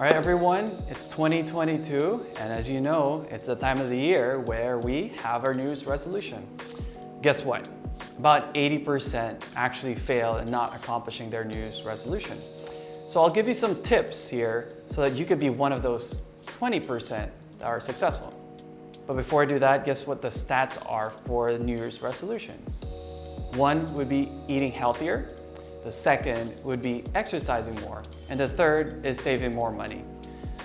All right, everyone, it's 2022, and as you know, it's the time of the year where we have our New Year's resolution. Guess what? About 80% actually fail in not accomplishing their New Year's resolution. So I'll give you some tips here so that you could be one of those 20% that are successful. But before I do that, guess what the stats are for New Year's resolutions? One would be eating healthier. The second would be exercising more. And the third is saving more money.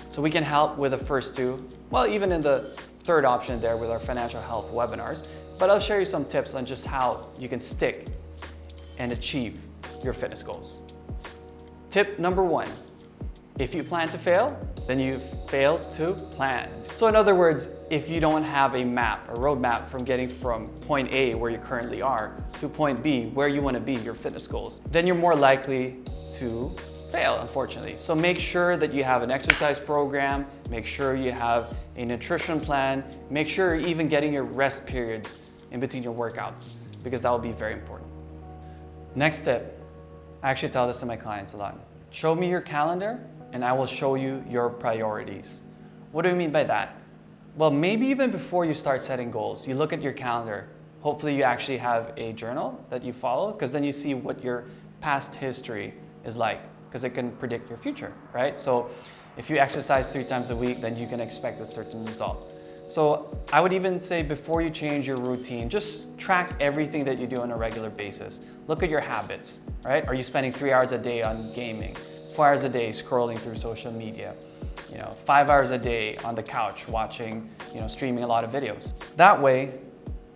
So we can help with the first two, well, even in the third option there with our financial health webinars, but I'll share you some tips on just how you can stick and achieve your fitness goals. Tip number one, if you plan to fail, then you fail to plan. So in other words, if you don't have a map, a roadmap from getting from point A, where you currently are, to point B, where you want to be, your fitness goals, then you're more likely to fail, unfortunately. So make sure that you have an exercise program, make sure you have a nutrition plan, make sure you're even getting your rest periods in between your workouts, because that will be very important. Next tip, I actually tell this to my clients a lot. Show me your calendar and I will show you your priorities. What do I mean by that? Well, maybe even before you start setting goals, you look at your calendar. Hopefully you actually have a journal that you follow, because then you see what your past history is like, because it can predict your future, right? So if you exercise 3 times a week, then you can expect a certain result. So I would even say before you change your routine, just track everything that you do on a regular basis. Look at your habits, right? Are you spending 3 hours a day on gaming, 4 hours a day scrolling through social media, 5 hours a day on the couch watching, streaming a lot of videos? That way,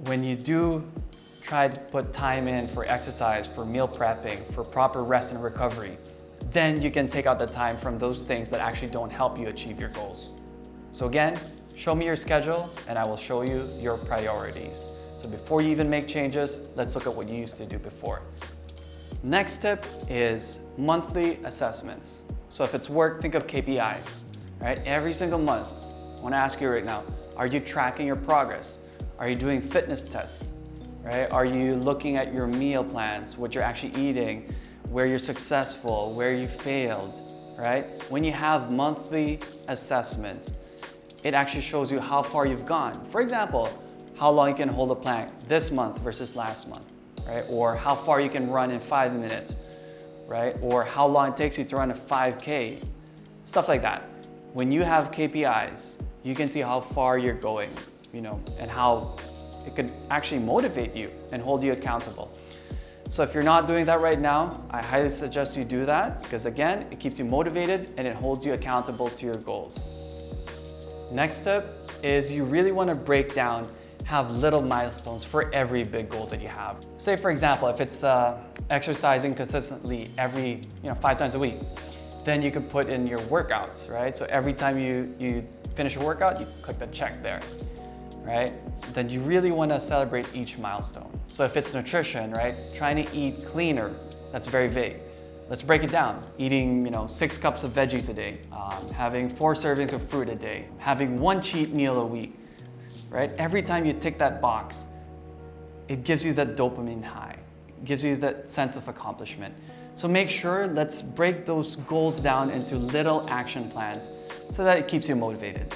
when you do try to put time in for exercise, for meal prepping, for proper rest and recovery, then you can take out the time from those things that actually don't help you achieve your goals. So again, show me your schedule and I will show you your priorities. So before you even make changes, let's look at what you used to do before. Next tip is monthly assessments. So if it's work, think of KPIs, right? Every single month, I want to ask you right now, are you tracking your progress? Are you doing fitness tests, right? Are you looking at your meal plans, what you're actually eating, where you're successful, where you failed, right? When you have monthly assessments, it actually shows you how far you've gone. For example, how long you can hold a plank this month versus last month, right? Or how far you can run in 5 minutes, right? Or how long it takes you to run a 5K, stuff like that. When you have KPIs, you can see how far you're going, and how it could actually motivate you and hold you accountable. So if you're not doing that right now, I highly suggest you do that, because again, it keeps you motivated and it holds you accountable to your goals. Next tip is you really want to break down, have little milestones for every big goal that you have. Say for example, if it's exercising consistently every 5 times a week, then you can put in your workouts, right? So every time you finish a workout, you click the check there, right? Then you really want to celebrate each milestone. So if it's nutrition, right? Trying to eat cleaner, that's very vague. Let's break it down. Eating 6 cups of veggies a day, having 4 servings of fruit a day, having 1 cheat meal a week, right? Every time you tick that box, it gives you that dopamine high. It gives you that sense of accomplishment. So make sure, let's break those goals down into little action plans so that it keeps you motivated.